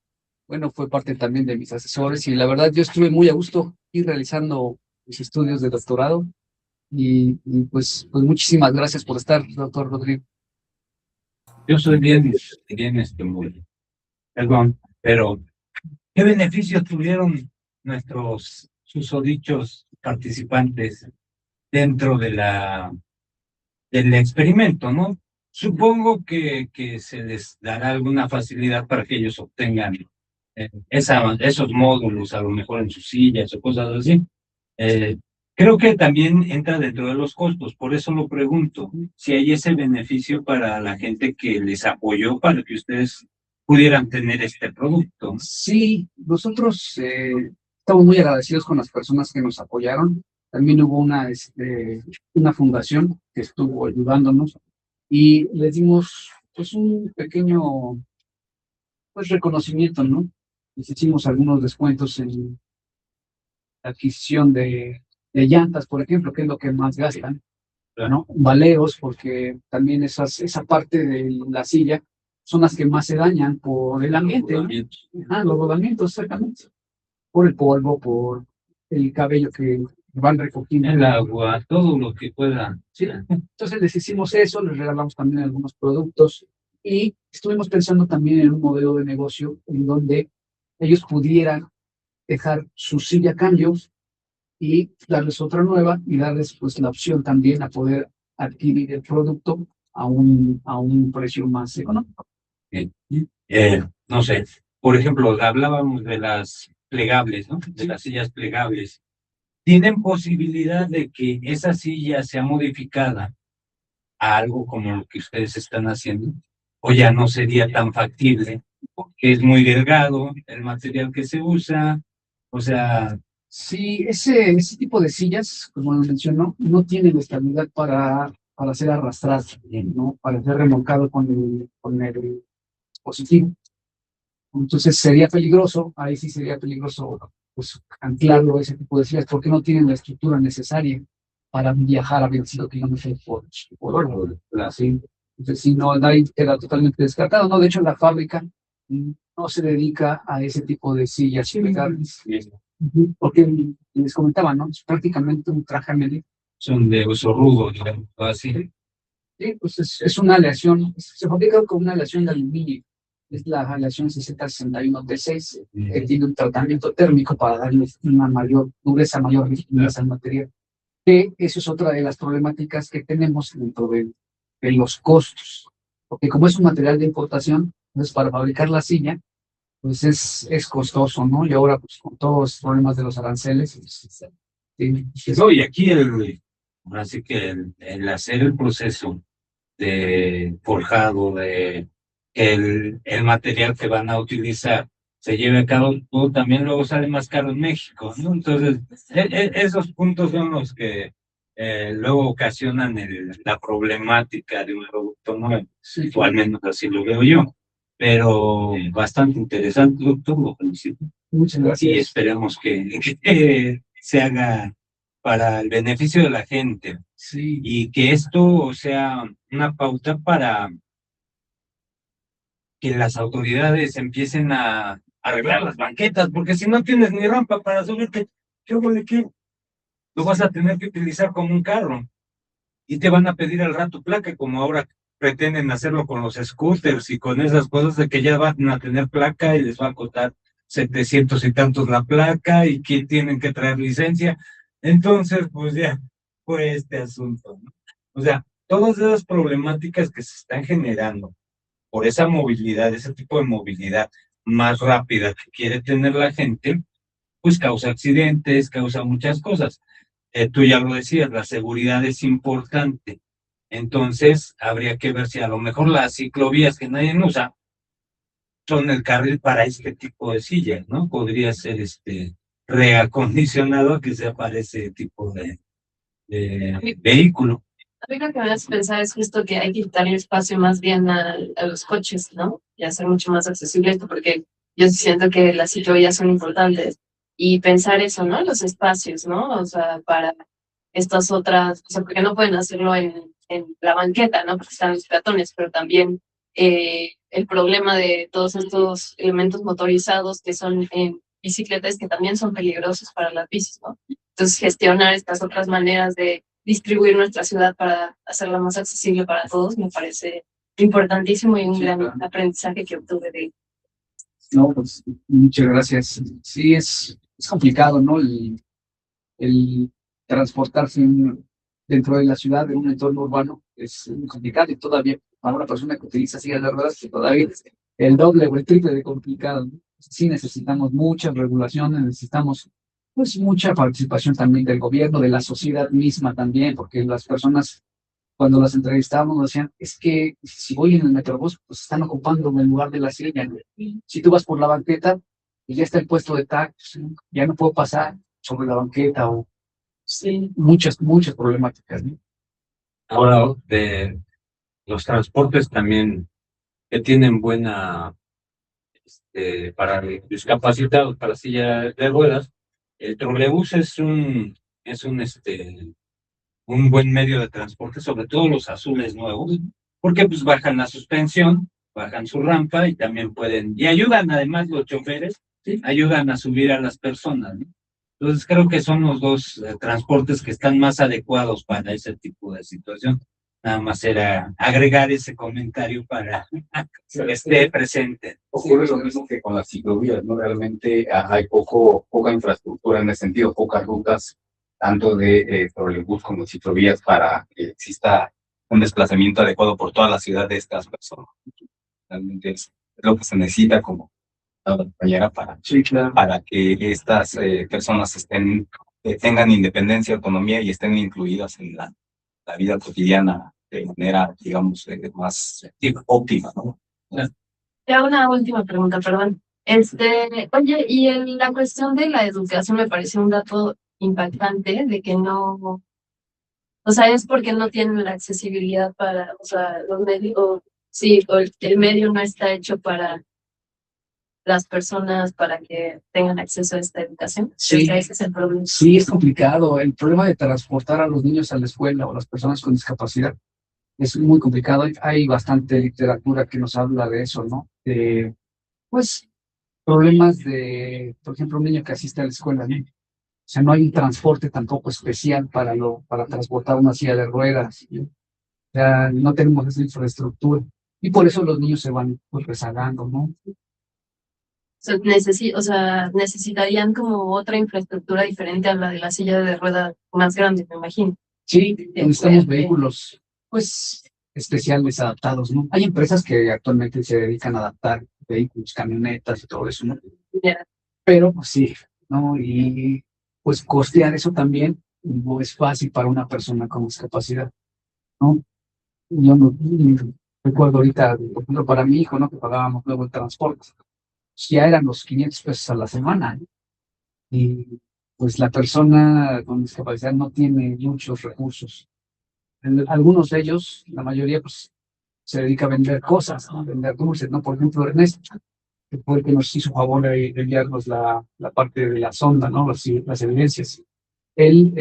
bueno, fue parte también de mis asesores y la verdad yo estuve muy a gusto ir realizando mis estudios de doctorado y pues muchísimas gracias por estar, doctor Rodrigo. Yo soy bien muy, perdón, pero ¿qué beneficios tuvieron nuestros susodichos participantes dentro del experimento, ¿no? Supongo que se les dará alguna facilidad para que ellos obtengan esos módulos, a lo mejor en sus sillas o cosas así. Creo que también entra dentro de los costos, por eso lo pregunto, si hay ese beneficio para la gente que les apoyó para que ustedes pudieran tener este producto. Sí, nosotros estamos muy agradecidos con las personas que nos apoyaron. También hubo una fundación que estuvo ayudándonos y les dimos pues un pequeño pues reconocimiento, ¿no? Les hicimos algunos descuentos en la adquisición de llantas, por ejemplo, que es lo que más gastan, ¿no? Baleos, porque también esa parte de la silla son las que más se dañan por el ambiente, ¿no? Los rodamientos, exactamente. Por el polvo, por el cabello que van recogiendo. El agua, todo lo que pueda. Sí. Entonces les hicimos eso, les regalamos también algunos productos y estuvimos pensando también en un modelo de negocio en donde ellos pudieran dejar su silla a cambios y darles otra nueva y darles pues la opción también a poder adquirir el producto a un precio más económico. No sé, por ejemplo, hablábamos de las plegables, ¿no? De las sillas plegables. ¿Tienen posibilidad de que esa silla sea modificada a algo como lo que ustedes están haciendo? ¿O ya no sería tan factible? Porque es muy delgado el material que se usa, o sea... Sí, ese tipo de sillas, como lo mencionó, no tienen estabilidad para ser arrastradas, ¿no? Para ser remolcado con el dispositivo. Entonces sería peligroso, ahí sí sería peligroso pues anclarlo a ese tipo de sillas porque no tienen la estructura necesaria para viajar a 25 kilómetros por hora. ¿Sí? Entonces sí, no, ahí queda totalmente descartado, ¿no? De hecho, la fábrica no se dedica a ese tipo de sillas plegables. Porque les comentaba, ¿no? Es prácticamente un traje medio. Son de uso rudo, digamos, así. Sí, pues es una aleación, se fabrica con una aleación de aluminio. es la aleación 6061T6, que tiene un tratamiento térmico para darle una mayor dureza, mayor rigidez al material. Que eso es otra de las problemáticas que tenemos dentro de los costos, porque como es un material de importación, entonces para fabricar la silla, pues es costoso, ¿no? Y ahora, pues con todos los problemas de los aranceles, pues, No, y aquí así que el hacer el proceso de forjado, de el material que van a utilizar se lleve a cabo, pues, también luego sale más caro en México, ¿no? Entonces, esos puntos son los que luego ocasionan la problemática de un producto nuevo, sí, o al menos así lo veo yo. Pero bastante interesante, doctor, lo felicito. muchas Y gracias. esperemos que se haga para el beneficio de la gente Sí, y que esto sea una pauta para que las autoridades empiecen a arreglar las banquetas, porque si no tienes ni rampa para subirte, ¿qué hubo de qué? Lo vas a tener que utilizar como un carro y te van a pedir al rato placa, como ahora pretenden hacerlo con los scooters y con esas cosas de que ya van a tener placa y les va a costar 700 y tantos la placa y que tienen que traer licencia. Entonces, pues ya fue este asunto, ¿no? O sea, todas esas problemáticas que se están generando por esa movilidad, ese tipo de movilidad más rápida que quiere tener la gente, pues causa accidentes, causa muchas cosas. Tú ya lo decías, la seguridad es importante. Entonces, habría que ver si a lo mejor las ciclovías que nadie usa son el carril para este tipo de sillas, ¿no? Podría ser reacondicionado que sea para ese tipo de vehículo. A mí lo que me hace pensar es justo que hay que quitarle espacio más bien a los coches, ¿no? Y hacer mucho más accesible esto, porque yo siento que las ciclovías son importantes. Y pensar eso, ¿no? Los espacios, ¿no? O sea, para estas otras, o sea, porque no pueden hacerlo en la banqueta, ¿no? Porque están los peatones, pero también el problema de todos estos elementos motorizados que son en bicicletas que también son peligrosos para las bicis, ¿no? Entonces, gestionar estas otras maneras de distribuir nuestra ciudad para hacerla más accesible para todos me parece importantísimo y un Sí, gran claro. aprendizaje que obtuve de no, pues muchas gracias. Sí, es complicado, ¿no? El transportarse dentro de la ciudad, en un entorno urbano, es muy complicado y todavía para una persona que utiliza sillas de ruedas, que todavía es el doble o el triple de complicado, ¿no? Sí necesitamos muchas regulaciones, necesitamos pues mucha participación también del gobierno, de la sociedad misma también, porque las personas cuando las entrevistábamos nos decían, es que si voy en el metrobús, pues están ocupando el lugar de la silla, ¿no? Si tú vas por la banqueta y ya está el puesto de tacos, ¿no? Ya no puedo pasar sobre la banqueta o sí. muchas problemáticas, ¿no? Ahora, de los transportes también que tienen buena, para los discapacitados, para silla de ruedas, el trolebús es un buen medio de transporte, sobre todo los azules nuevos, porque pues bajan la suspensión, bajan su rampa y también y ayudan además los choferes, ¿sí? Ayudan a subir a las personas, ¿no? Entonces creo que son los dos transportes que están más adecuados para ese tipo de situación. Nada más era agregar ese comentario para que esté presente. Ocurre lo mismo que con las ciclovías, ¿no? Realmente hay poca infraestructura en ese sentido, pocas rutas, tanto de trolebús como ciclovías, para que exista un desplazamiento adecuado por toda la ciudad de estas personas. Realmente es lo que se necesita, como la compañera, Sí, claro. para que estas personas tengan independencia, autonomía y estén incluidas en la vida cotidiana de manera, digamos, más óptima, ¿no? Ya una última pregunta, perdón. Oye, y en la cuestión de la educación me parece un dato impactante de que no, o sea, es porque no tienen la accesibilidad para, o sea, los medios, sí, o el medio no está hecho para las personas para que tengan acceso a esta educación. Sí. O sea, ese es el problema. Sí, es complicado. El problema de transportar a los niños a la escuela o a las personas con discapacidad es muy complicado. Hay bastante literatura que nos habla de eso, ¿no? Pues problemas por ejemplo, un niño que asiste a la escuela, ¿no? O sea, no hay un transporte tampoco especial para transportar una silla de ruedas, ¿no? O sea, no tenemos esa infraestructura. Y por eso los niños se van pues rezagando, ¿no? O sea, necesitarían como otra infraestructura diferente a la de la silla de rueda más grande, me imagino. Sí, necesitamos fuerte. vehículos, pues, especiales, adaptados, ¿no? Hay empresas que actualmente se dedican a adaptar vehículos, camionetas y todo eso, ¿no? Ya. Pero, pues sí, ¿no? Y, pues, costear eso también no es fácil para una persona con discapacidad, ¿no? Yo no recuerdo ahorita, por ejemplo, para mi hijo, ¿no? Que pagábamos luego el transporte, pues ya eran los 500 pesos a la semana, ¿no? Y, pues, la persona con discapacidad no tiene muchos recursos. Algunos de ellos, la mayoría, pues se dedica a vender cosas, ¿no? Vender dulces, ¿no? Por ejemplo, Ernesto, que fue el que nos hizo favor de enviarnos la parte de la sonda, ¿no? Las evidencias. Él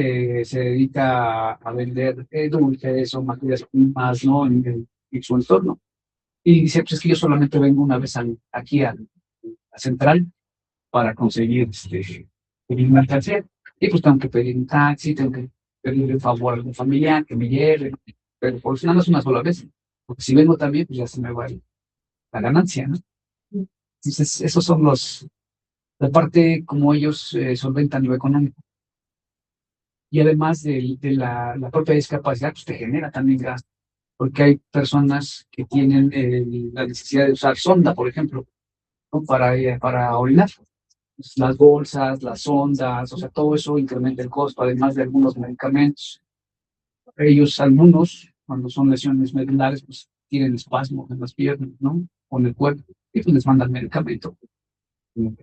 se dedica a vender dulces o materias primas, ¿no? En su entorno. Y dice, pues es que yo solamente vengo una vez aquí a la central para conseguir pedir mercancía. Y pues tengo que pedir un taxi, tengo que pedirle un favor a algún familiar que me lleve, pero por eso nada más una sola vez. Porque si vengo también, pues ya se me va la ganancia, ¿no? Entonces, esos son la parte como ellos solventan lo económico. Y además de la propia discapacidad, pues te genera también gasto, porque hay personas que tienen la necesidad de usar sonda, por ejemplo, ¿no? Para orinar. Pues, las bolsas, las sondas, o sea, todo eso incrementa el costo, además de algunos medicamentos. Ellos, algunos, cuando son lesiones medulares, pues tienen espasmos en las piernas, ¿no? O en el cuerpo, y pues les mandan medicamento. No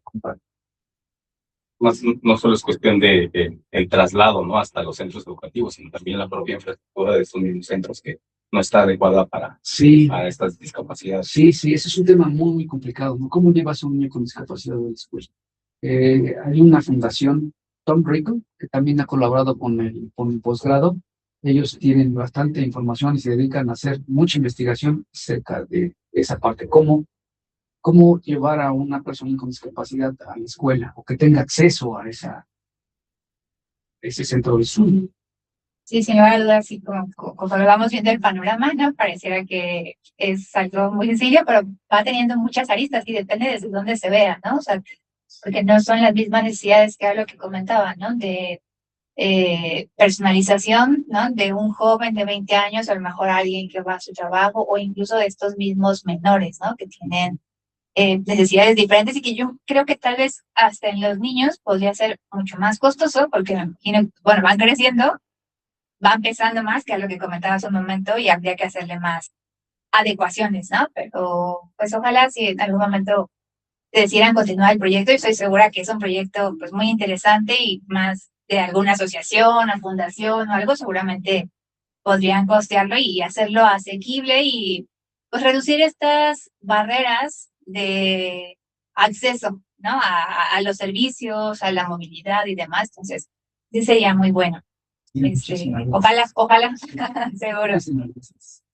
solo es cuestión de el traslado, ¿no? Hasta los centros educativos, sino también la propia infraestructura de estos mismos centros que no está adecuada Sí, para estas discapacidades. sí, ese es un tema muy, muy complicado, ¿no? ¿Cómo llevas a un niño con discapacidad de la escuela? Hay una fundación, Tom Rico, que también ha colaborado con el posgrado. Ellos tienen bastante información y se dedican a hacer mucha investigación acerca de esa parte. ¿Cómo llevar a una persona con discapacidad a la escuela o que tenga acceso a ese centro de estudio? Sí, sin lugar a dudas, sí, conforme vamos viendo el panorama, ¿no? Pareciera que es algo muy sencillo, pero va teniendo muchas aristas y depende desde dónde se vea, ¿no? O sea, porque no son las mismas necesidades que era lo que comentaba, ¿no? De personalización, ¿no? De un joven de 20 años, a lo mejor alguien que va a su trabajo, o incluso de estos mismos menores, ¿no? Que tienen necesidades diferentes y que yo creo que tal vez hasta en los niños podría ser mucho más costoso, porque me imagino, bueno, van creciendo, van pesando más, que a lo que comentaba hace un momento, y habría que hacerle más adecuaciones, ¿no? Pero pues ojalá si en algún momento decidieran continuar el proyecto, y estoy segura que es un proyecto pues muy interesante y más de alguna asociación o fundación o algo, seguramente podrían costearlo y hacerlo asequible y pues reducir estas barreras de acceso, ¿no? A los servicios, a la movilidad y demás. Entonces, sí sería muy bueno. Ojalá, seguro.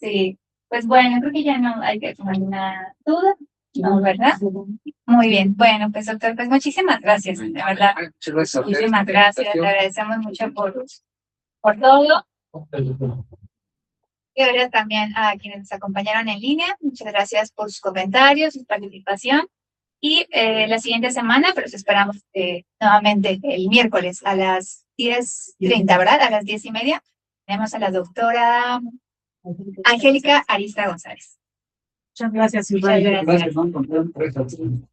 Sí, pues bueno, creo que ya no hay que tomar ninguna duda, ¿no? ¿Verdad? Muy bien, bueno, pues doctor, pues muchísimas gracias, de verdad. Muchas gracias. Muchísimas gracias, te agradecemos mucho por todo. Y gracias también a quienes nos acompañaron en línea. Muchas gracias por sus comentarios, su participación. Y la siguiente semana, pero los esperamos nuevamente el miércoles a las 10:30, ¿verdad? A las 10:30. Tenemos a la doctora Angélica Arista González. Muchas gracias, Muchas Silvia. gracias. Gracias, ¿no?